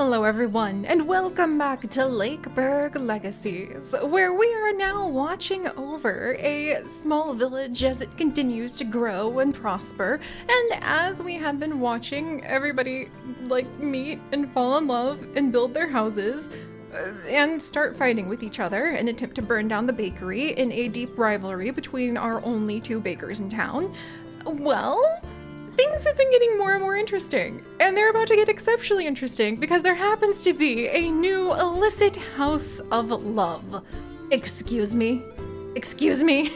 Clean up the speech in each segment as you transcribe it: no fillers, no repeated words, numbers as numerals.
Hello everyone, and welcome back to Lakeburg Legacies, where we are now watching over a small village as it continues to grow and prosper, and as we have been watching everybody meet and fall in love and build their houses, and start fighting with each other and attempt to burn down the bakery in a deep rivalry between our only two bakers in town, well, things have been getting more and more interesting, and they're about to get exceptionally interesting because there happens to be a new illicit house of love. Excuse me? Excuse me?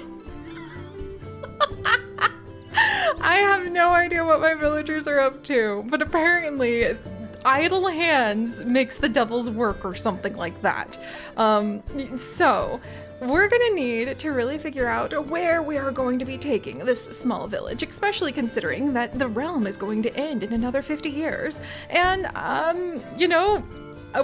I have no idea what my villagers are up to, but apparently idle hands makes the devil's work or something like that. So we're gonna need to really figure out where we are going to be taking this small village, especially considering that the realm is going to end in another 50 years. And,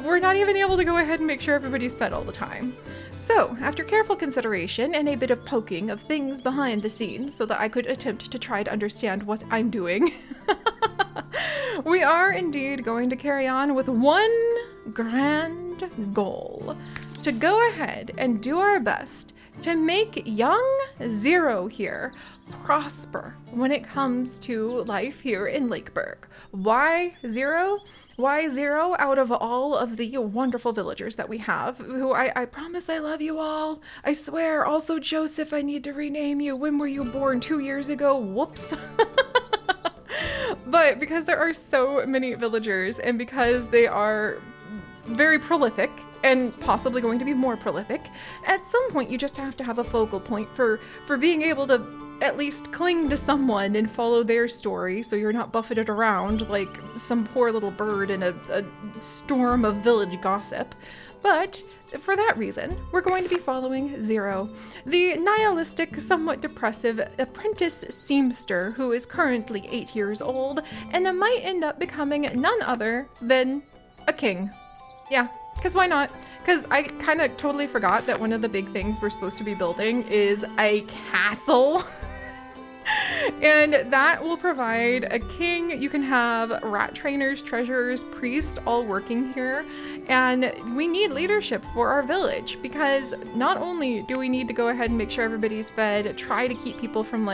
we're not even able to go ahead and make sure everybody's fed all the time. So, after careful consideration and a bit of poking of things behind the scenes so that I could attempt to try to understand what I'm doing, we are indeed going to carry on with one grand goal: to go ahead and do our best to make young Zero here prosper when it comes to life here in Lakeburg. Why Zero? Why Zero out of all of the wonderful villagers that we have, who I promise I love you all. I swear. Also, Joseph, I need to rename you. When were you born? 2 years ago? Whoops. But because there are so many villagers and because they are very prolific and possibly going to be more prolific, at some point you just have to have a focal point for being able to at least cling to someone and follow their story so you're not buffeted around like some poor little bird in a storm of village gossip. But for that reason, we're going to be following Zero, the nihilistic, somewhat depressive apprentice seamster who is currently 8 years old and might end up becoming none other than a king. Yeah, because why not? Because I kind of totally forgot that one of the big things we're supposed to be building is a castle. And that will provide a king. You can have rat trainers, treasurers, priests all working here. And we need leadership for our village because not only do we need to go ahead and make sure everybody's fed, try to keep people from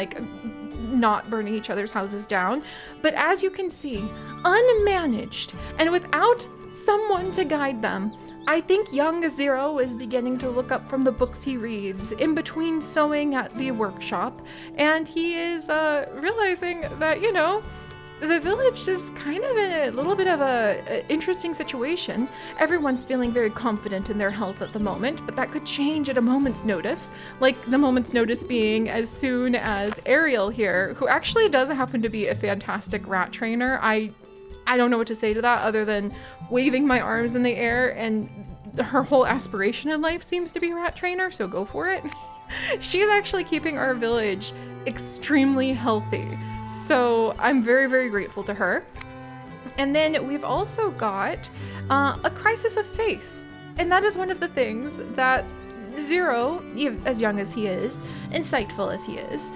not burning each other's houses down, but as you can see, unmanaged and without someone to guide them, I think young Zero is beginning to look up from the books he reads in between sewing at the workshop, and he is realizing that, the village is kind of in a little bit of a interesting situation. Everyone's feeling very confident in their health at the moment, but that could change at a moment's notice. Like the moment's notice being as soon as Ariel here, who actually does happen to be a fantastic rat trainer. I don't know what to say to that other than waving my arms in the air, and her whole aspiration in life seems to be rat trainer, so go for it. She's actually keeping our village extremely healthy. So I'm very, very grateful to her. And then we've also got a crisis of faith. And that is one of the things that Zero, as young as he is, insightful as he is,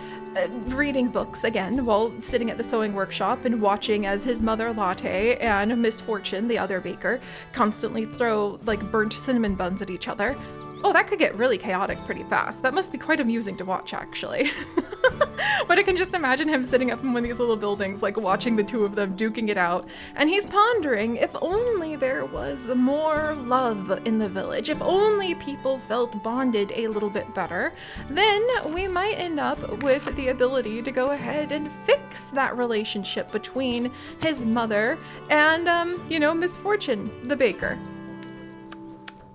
reading books again while sitting at the sewing workshop and watching as his mother Latte and Misfortune, the other baker, constantly throw burnt cinnamon buns at each other. Oh, that could get really chaotic pretty fast. That must be quite amusing to watch, actually. But I can just imagine him sitting up in one of these little buildings, watching the two of them duking it out. And he's pondering, if only there was more love in the village, if only people felt bonded a little bit better, then we might end up with the ability to go ahead and fix that relationship between his mother and, Misfortune, the baker.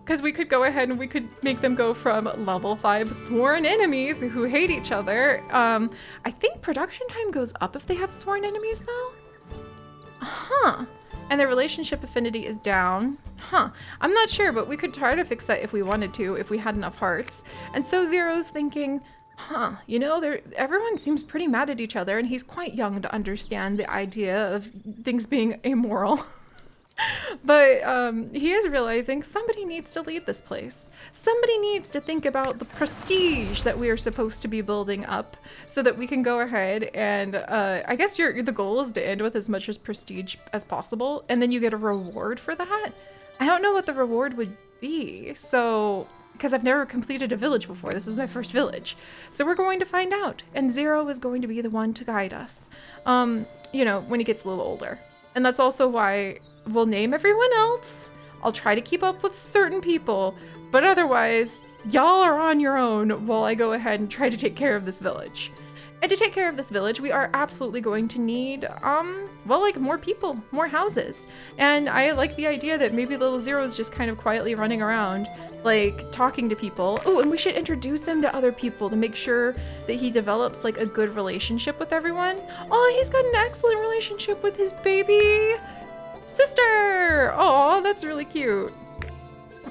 Because we could go ahead and we could make them go from level 5 sworn enemies who hate each other. I think production time goes up if they have sworn enemies, though. Huh. And their relationship affinity is down. Huh. I'm not sure, but we could try to fix that if we wanted to, if we had enough hearts. And so Zero's thinking, everyone seems pretty mad at each other, and he's quite young to understand the idea of things being amoral. But he is realizing somebody needs to lead this place. Somebody needs to think about the prestige that we are supposed to be building up so that we can go ahead and I guess the goal is to end with as much as prestige as possible, and then you get a reward for that. I don't know what the reward would be, so because I've never completed a village before. This is my first village. So we're going to find out, and Zero is going to be the one to guide us, you know, when he gets a little older. And that's also why we'll name everyone else. I'll try to keep up with certain people, but otherwise, y'all are on your own while I go ahead and try to take care of this village. And to take care of this village, we are absolutely going to need, well, like more people, more houses. And I like the idea that maybe little Zero is just kind of quietly running around, like talking to people. Oh, and we should introduce him to other people to make sure that he develops like a good relationship with everyone. Oh, he's got an excellent relationship with his baby sister. Oh, that's really cute.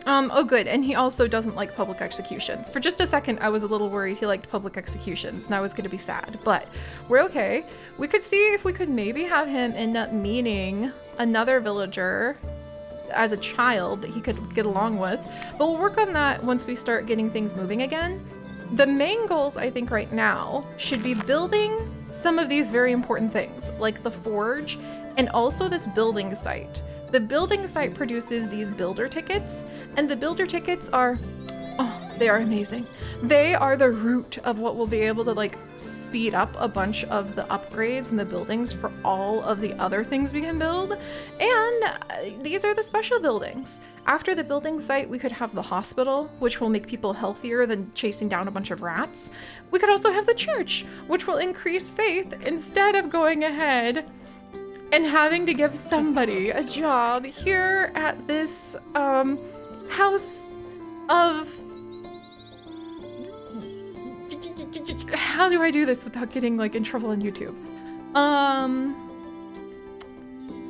Oh good, and he also doesn't like public executions. For just a second, I was a little worried he liked public executions, and I was gonna be sad, but we're okay. We could see if we could maybe have him end up meeting another villager as a child that he could get along with, but we'll work on that once we start getting things moving again. The main goals, I think, right now should be building some of these very important things, like the forge, and also this building site. The building site produces these builder tickets, and the builder tickets are, oh, they are amazing. They are the root of what will be able to like speed up a bunch of the upgrades in the buildings for all of the other things we can build. And these are the special buildings. After the building site, we could have the hospital, which will make people healthier than chasing down a bunch of rats. We could also have the church, which will increase faith instead of going ahead and having to give somebody a job here at this house of... How do I do this without getting like in trouble on YouTube?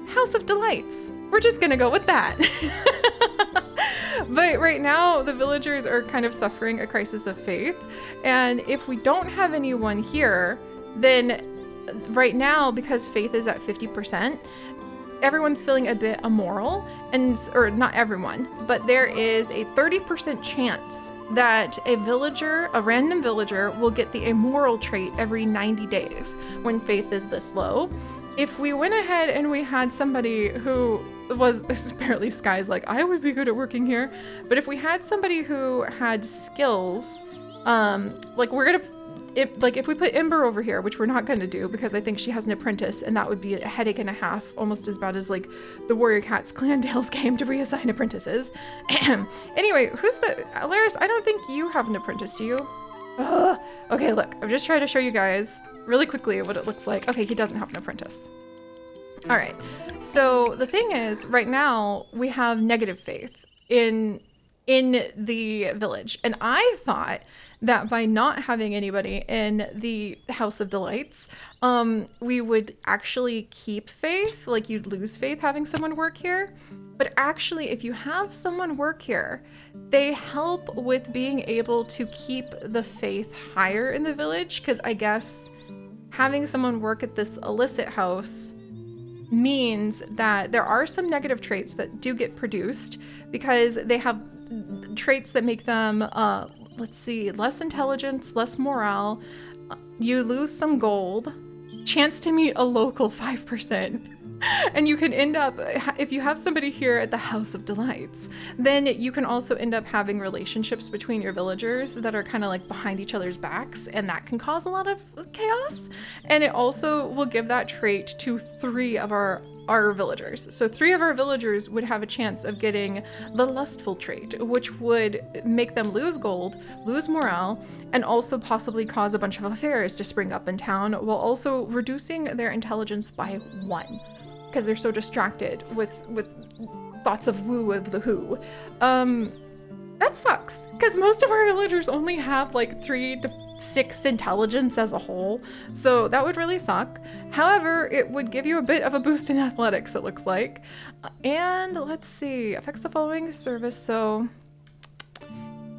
House of Delights. We're just gonna go with that. But right now, the villagers are kind of suffering a crisis of faith. And if we don't have anyone here, then right now, because faith is at 50%, everyone's feeling a bit immoral, or not everyone, but there is a 30% chance that a random villager will get the immoral trait every 90 days when faith is this low. If we went ahead and we had somebody who was, apparently Sky's like, I would be good at working here, but if we had somebody who had skills, like if we put Ember over here, which we're not going to do because I think she has an apprentice, and that would be a headache and a half, almost as bad as like the Warrior Cats Clan Tales game to reassign apprentices. Anyway, who's the... Laris, I don't think you have an apprentice, do you? Ugh. Okay, look, I'm just trying to show you guys really quickly what it looks like. Okay, he doesn't have an apprentice. All right, so the thing is, right now, we have negative faith in the village, and I thought that by not having anybody in the House of Delights, we would actually keep faith, like you'd lose faith having someone work here. But actually, if you have someone work here, they help with being able to keep the faith higher in the village, because I guess having someone work at this illicit house means that there are some negative traits that do get produced because they have traits that make them, let's see, less intelligence, less morale, you lose some gold, chance to meet a local 5%. And you can end up, if you have somebody here at the House of Delights, then you can also end up having relationships between your villagers that are kind of like behind each other's backs, and that can cause a lot of chaos. And it also will give that trait to 3 of our villagers. So 3 of our villagers would have a chance of getting the lustful trait, which would make them lose gold, lose morale, and also possibly cause a bunch of affairs to spring up in town, while also reducing their intelligence by 1. Because they're so distracted with thoughts of woo of the who. That sucks, because most of our villagers only have like 3 to 6 intelligence as a whole, so that would really suck. However, it would give you a bit of a boost in athletics, it looks like. And let's see, affects the following service, so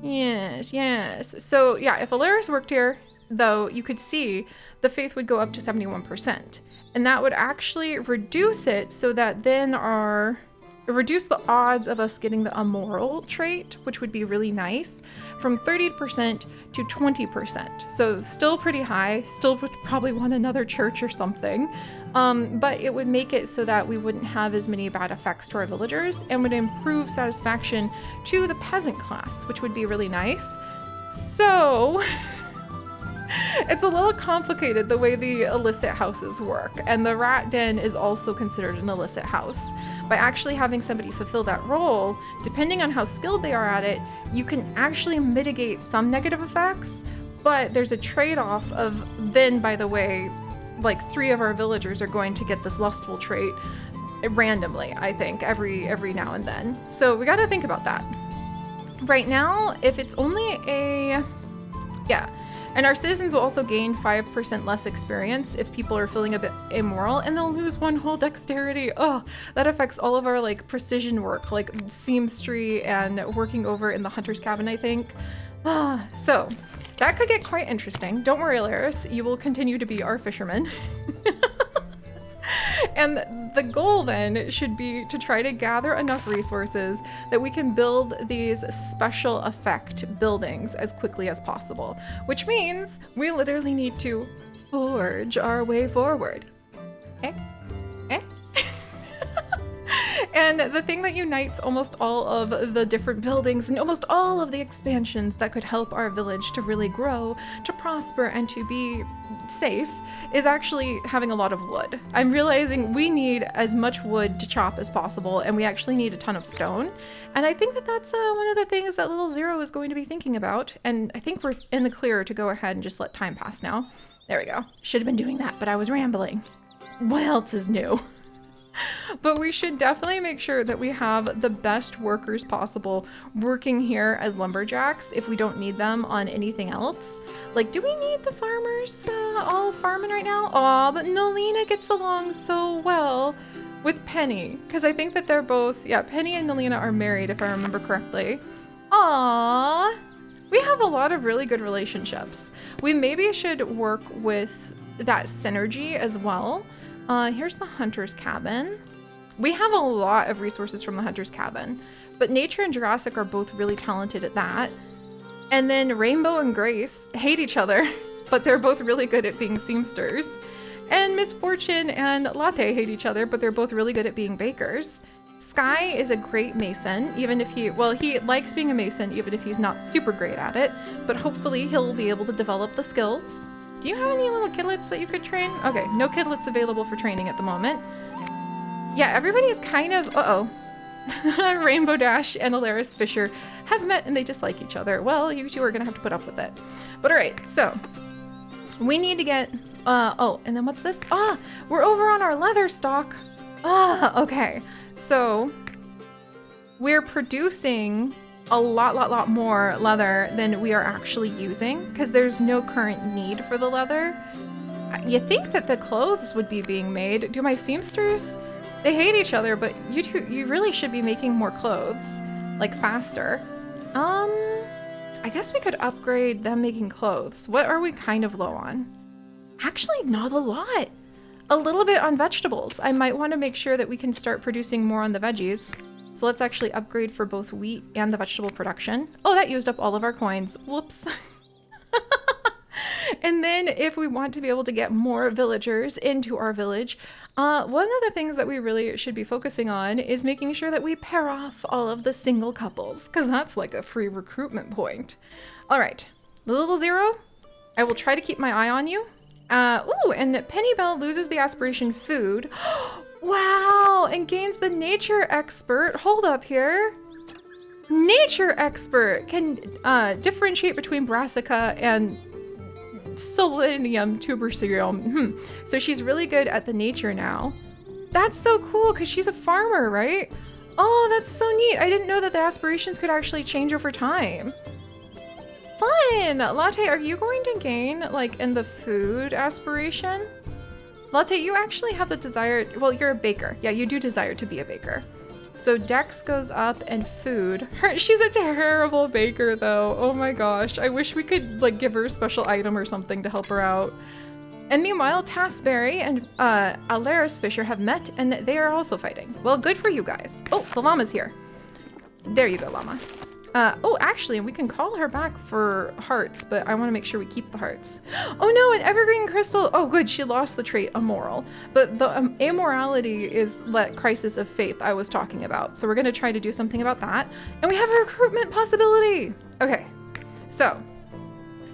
yes. So yeah, if Alaris worked here, though, you could see the faith would go up to 71%. And that would actually reduce it so that then our reduce the odds of us getting the immoral trait, which would be really nice, from 30% to 20%. So still pretty high, still would probably want another church or something. But it would make it so that we wouldn't have as many bad effects to our villagers and would improve satisfaction to the peasant class, which would be really nice. So it's a little complicated the way the illicit houses work, and the rat den is also considered an illicit house. By actually having somebody fulfill that role, depending on how skilled they are at it, you can actually mitigate some negative effects, but there's a trade-off of then, by the way, like 3 of our villagers are going to get this lustful trait randomly, I think, every now and then. So we got to think about that. Right now, if it's only and our citizens will also gain 5% less experience if people are feeling a bit immoral, and they'll lose 1 whole dexterity. Oh, that affects all of our like precision work, like seamstry and working over in the hunter's cabin, I think. So that could get quite interesting. Don't worry, Laris, you will continue to be our fisherman. And the goal then should be to try to gather enough resources that we can build these special effect buildings as quickly as possible, which means we literally need to forge our way forward. And the thing that unites almost all of the different buildings and almost all of the expansions that could help our village to really grow, to prosper, and to be safe is actually having a lot of wood. I'm realizing we need as much wood to chop as possible, and we actually need a ton of stone. And I think that that's one of the things that little Zero is going to be thinking about. And I think we're in the clear to go ahead and just let time pass now. There we go. Should have been doing that, but I was rambling. What else is new? But we should definitely make sure that we have the best workers possible working here as lumberjacks if we don't need them on anything else. Like, do we need the farmers all farming right now? Aw, but Nolina gets along so well with Penny, because I think that they're both, Penny and Nolina are married if I remember correctly. Aw, we have a lot of really good relationships. We maybe should work with that synergy as well. Here's the hunter's cabin. We have a lot of resources from the hunter's cabin, but Nature and Jurassic are both really talented at that. And then Rainbow and Grace hate each other, but they're both really good at being seamsters. And Misfortune and Latte hate each other, but they're both really good at being bakers. Sky is a great mason, even if he likes being a mason, even if he's not super great at it, but hopefully he'll be able to develop the skills. Do you have any little kidlets that you could train? Okay, no kidlets available for training at the moment. Yeah, everybody is kind of, Rainbow Dash and Alaris Fisher have met and they dislike each other. Well, you two are gonna have to put up with it. But all right, so we need to get, and then what's this? We're over on our leather stock. Okay. So we're producing a lot more leather than we are actually using because there's no current need for the leather. You think that the clothes would be being made. Do my seamsters? They hate each other, but you really should be making more clothes, like faster. I guess we could upgrade them making clothes. What are we kind of low on? Actually, not a lot. A little bit on vegetables. I might want to make sure that we can start producing more on the veggies. So let's actually upgrade for both wheat and the vegetable production. Oh, that used up all of our coins. Whoops. And then if we want to be able to get more villagers into our village, one of the things that we really should be focusing on is making sure that we pair off all of the single couples, because that's like a free recruitment point. All right, little Zero, I will try to keep my eye on you. Ooh, and Pennybell loses the aspiration food. Wow, and gains the nature expert. Hold up here. Nature expert can differentiate between brassica and selenium tuberculorum. So she's really good at the nature now. That's so cool because she's a farmer, right? Oh, that's so neat. I didn't know that the aspirations could actually change over time. Fun! Latte, are you going to gain, like, in the food aspiration? Latte, you actually have the desire, well, you're a baker. Yeah, you do desire to be a baker. So Dex goes up and food. She's a terrible baker though. Oh my gosh. I wish we could like give her a special item or something to help her out. And meanwhile, Tassberry and Alaris Fisher have met, and they are also fighting. Well, good for you guys. Oh, the llama's here. There you go, llama. Oh, actually, we can call her back for hearts, but I want to make sure we keep the hearts. Oh no, an evergreen crystal. Oh, good, she lost the trait immoral. But the amorality is that crisis of faith I was talking about. So we're going to try to do something about that. And we have a recruitment possibility. Okay, so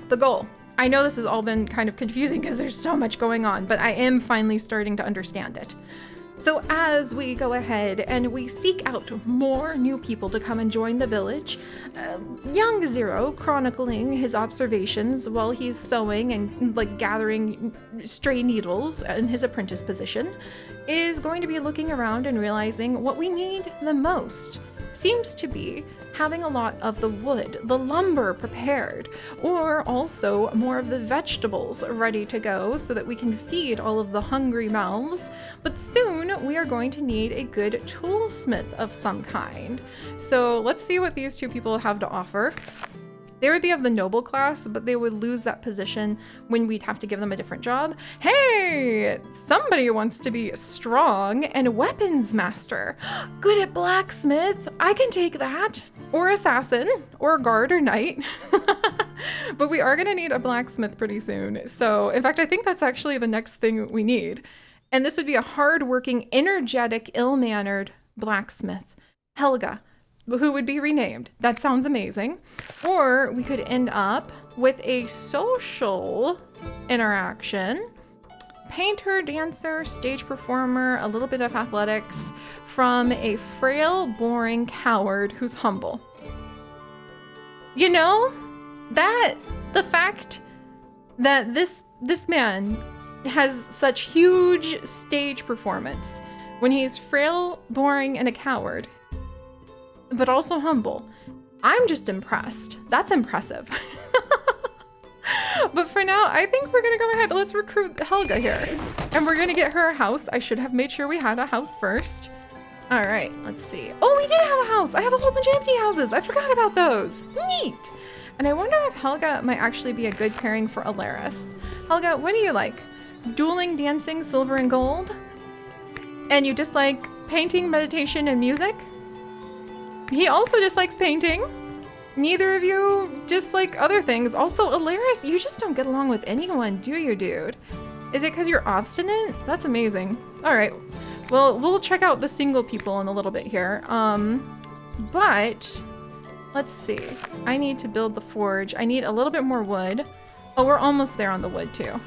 the goal. I know this has all been kind of confusing because there's so much going on, but I am finally starting to understand it. So as we go ahead and we seek out more new people to come and join the village, young Zero, chronicling his observations while he's sewing and like gathering stray needles in his apprentice position, is going to be looking around and realizing what we need the most seems to be having a lot of the wood, the lumber prepared, or also more of the vegetables ready to go so that we can feed all of the hungry mouths. But soon we are going to need a good toolsmith of some kind. So let's see what these two people have to offer. They would be of the noble class, but they would lose that position when we'd have to give them a different job. Hey, somebody wants to be strong and weapons master. Good at blacksmith. I can take that. Or assassin, or guard or knight. But we are gonna need a blacksmith pretty soon. So in fact, I think that's actually the next thing we need. And this would be a hardworking, energetic, ill-mannered blacksmith. Helga, who would be renamed. That sounds amazing. Or we could end up with a social interaction. Painter, dancer, stage performer, a little bit of athletics from a frail, boring coward who's humble. You know, the fact that this man has such huge stage performance when he's frail, boring, and a coward, but also humble. I'm just impressed. That's impressive. But for now, I think we're gonna go ahead. Let's recruit Helga here. And we're gonna get her a house. I should have made sure we had a house first. All right, let's see. Oh, we did have a house. I have a whole bunch of empty houses. I forgot about those. Neat. And I wonder if Helga might actually be a good pairing for Alaris. Helga, what do you like? Dueling, dancing, silver, and gold? And you dislike painting, meditation, and music? He also dislikes painting. Neither of you dislike other things. Also, Alaris, you just don't get along with anyone, do you, dude? Is it because you're obstinate? That's amazing. All right. Well, we'll check out the single people in a little bit here. But let's see. I need to build the forge. I need a little bit more wood. Oh, we're almost there on the wood too.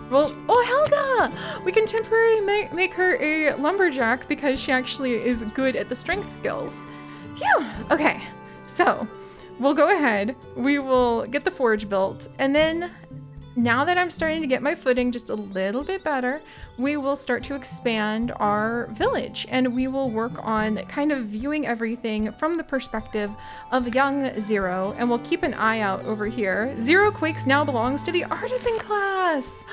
Well, oh, Helga! We can temporarily make her a lumberjack because she actually is good at the strength skills. Phew! Okay, so we'll go ahead. We will get the forge built. And then now that I'm starting to get my footing just a little bit better, we will start to expand our village and we will work on kind of viewing everything from the perspective of young Zero, and we'll keep an eye out over here. Zero Quakes now belongs to the artisan class.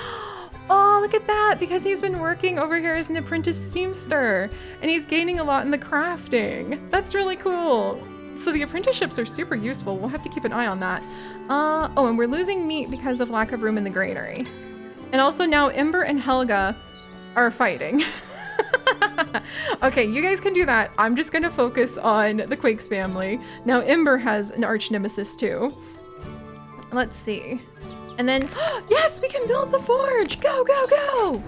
Oh, look at that, because he's been working over here as an apprentice seamster and he's gaining a lot in the crafting. That's really cool. So the apprenticeships are super useful. We'll have to keep an eye on that. Oh, and we're losing meat because of lack of room in the granary. And also now Ember and Helga are fighting. Okay, you guys can do that. I'm just gonna focus on the Quakes family. Now Ember has an arch nemesis too. Let's see. And then, yes, we can build the forge. Go, go, go.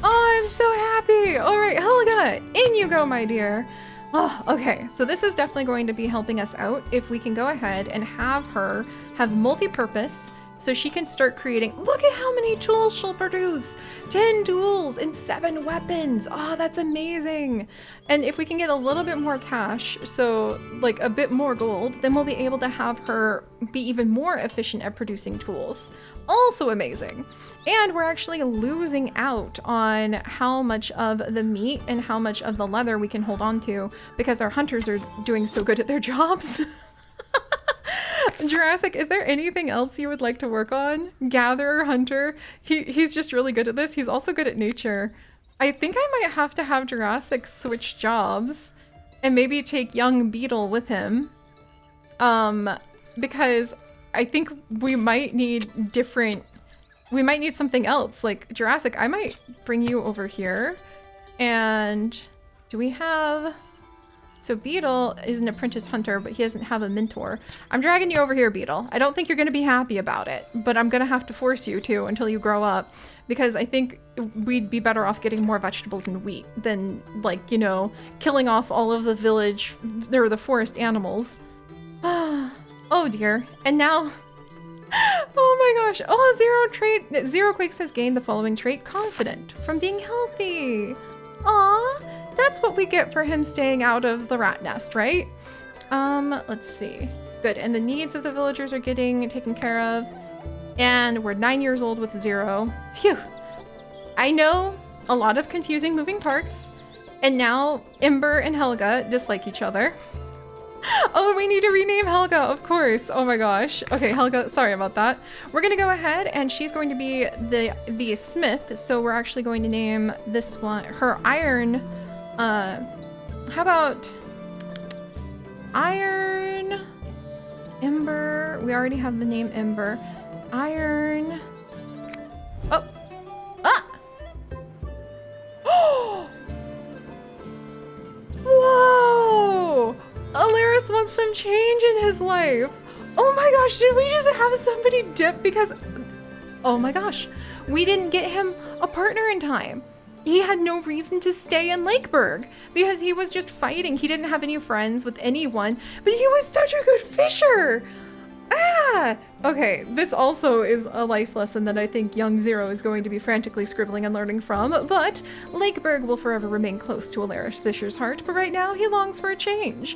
Oh, I'm so happy. All right, Helga, in you go, my dear. Oh, okay, so this is definitely going to be helping us out if we can go ahead and have her have multi-purpose so she can start creating. Look at how many tools she'll produce. 10 tools and 7 weapons. Oh, that's amazing. And if we can get a little bit more cash, so like a bit more gold, then we'll be able to have her be even more efficient at producing tools. Also amazing. And we're actually losing out on how much of the meat and how much of the leather we can hold on to because our hunters are doing so good at their jobs. Jurassic, is there anything else you would like to work on? Gatherer, hunter. He's just really good at this. He's also good at nature. I think I might have to have Jurassic switch jobs and maybe take young Beetle with him. Because I think we might need different we might need something else. Like Jurassic, I might bring you over here. And do we have... So Beetle is an apprentice hunter, but he doesn't have a mentor. I'm dragging you over here, Beetle. I don't think you're going to be happy about it, but I'm going to have to force you to until you grow up, because I think we'd be better off getting more vegetables and wheat than, like, you know, killing off all of the village or the forest animals. Oh dear. And now... Oh my gosh. Oh, Zero Quakes has gained the following trait: confident from being healthy. Aw. That's what we get for him staying out of the rat nest, right? Let's see. Good, and the needs of the villagers are getting taken care of. And we're 9 years old with 0. Phew. I know a lot of confusing moving parts. And now Ember and Helga dislike each other. Oh, we need to rename Helga, of course. Oh my gosh. Okay, Helga, sorry about that. We're gonna go ahead and she's going to be the smith. So we're actually going to name this one, her iron... how about Iron, Ember? We already have the name Ember. Iron. Oh, ah! Whoa! Alaris wants some change in his life. Oh my gosh, did we just have somebody dip because... Oh my gosh, we didn't get him a partner in time. He had no reason to stay in Lakeburg because he was just fighting. He didn't have any friends with anyone, but he was such a good fisher. Ah! Okay, this also is a life lesson that I think young Zero is going to be frantically scribbling and learning from, but Lakeburg will forever remain close to Alaris Fisher's heart, but right now he longs for a change.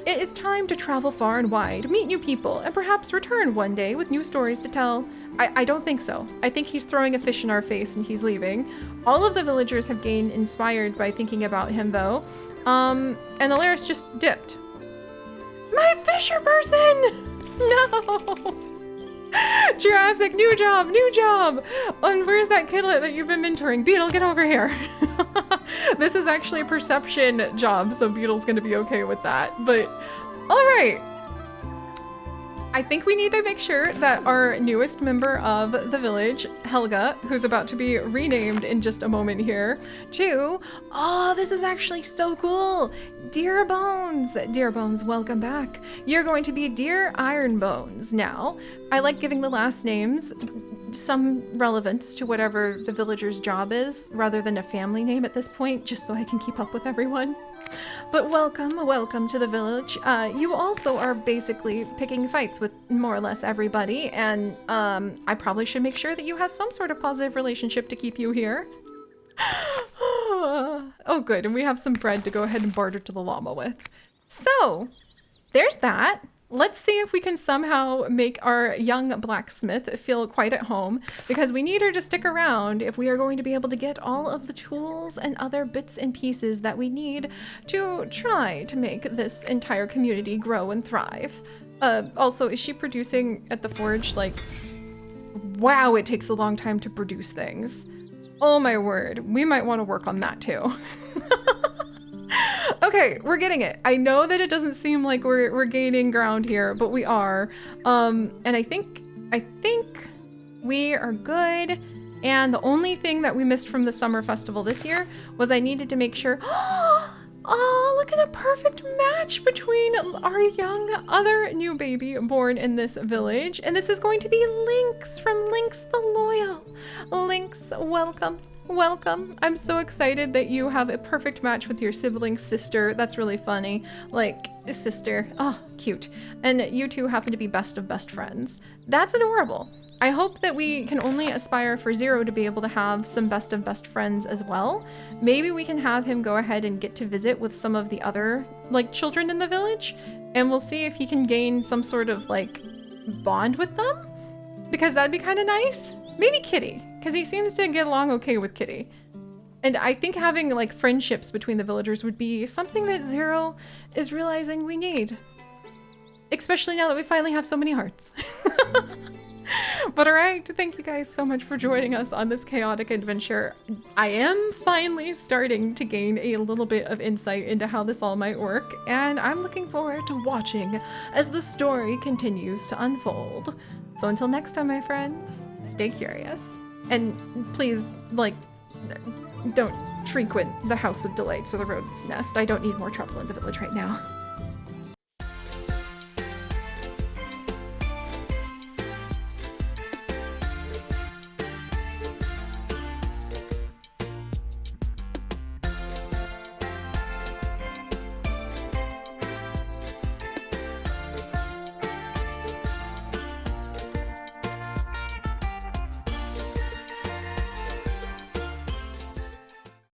It is time to travel far and wide, meet new people, and perhaps return one day with new stories to tell. I don't think so. I think he's throwing a fish in our face and he's leaving. All of the villagers have gained inspired by thinking about him though. And Alaris just dipped. My fisher person! No! Jurassic, new job, new job! And where's that kidlet that you've been mentoring? Beetle, get over here. This is actually a perception job, so Beetle's gonna be okay with that. But, all right. I think we need to make sure that our newest member of the village, Helga, who's about to be renamed in just a moment here, to, oh, this is actually so cool. Dear Bones. Dear Bones, welcome back. You're going to be Dear Iron Bones now. I like giving the last names some relevance to whatever the villager's job is, rather than a family name at this point, just so I can keep up with everyone. But welcome to the village. You also are basically picking fights with more or less everybody, and I probably should make sure that you have some sort of positive relationship to keep you here. Oh good, and we have some bread to go ahead and barter to the llama with. So, there's that. Let's see if we can somehow make our young blacksmith feel quite at home, because we need her to stick around if we are going to be able to get all of the tools and other bits and pieces that we need to try to make this entire community grow and thrive. Also, is she producing at the forge? Like, wow, it takes a long time to produce things. Oh my word, we might want to work on that too. Okay, we're getting it. I know that it doesn't seem like we're gaining ground here, but we are. And I think we are good. And the only thing that we missed from the summer festival this year was I needed to make sure. Oh, look at a perfect match between our young other new baby born in this village. And this is going to be Lynx from Lynx the Loyal. Lynx, welcome. Welcome. I'm so excited that you have a perfect match with your sibling sister. That's really funny. Like, sister. Oh, cute. And you two happen to be best of best friends. That's adorable. I hope that we can only aspire for Zero to be able to have some best of best friends as well. Maybe we can have him go ahead and get to visit with some of the other, like, children in the village. And we'll see if he can gain some sort of, like, bond with them. Because that'd be kind of nice. Maybe Kitty, because he seems to get along okay with Kitty. And I think having like friendships between the villagers would be something that Zero is realizing we need. Especially now that we finally have so many hearts. But alright, thank you guys so much for joining us on this chaotic adventure. I am finally starting to gain a little bit of insight into how this all might work, and I'm looking forward to watching as the story continues to unfold. So until next time, my friends, stay curious. And please, like, don't frequent the House of Delights or the Rodent's Nest. I don't need more trouble in the village right now.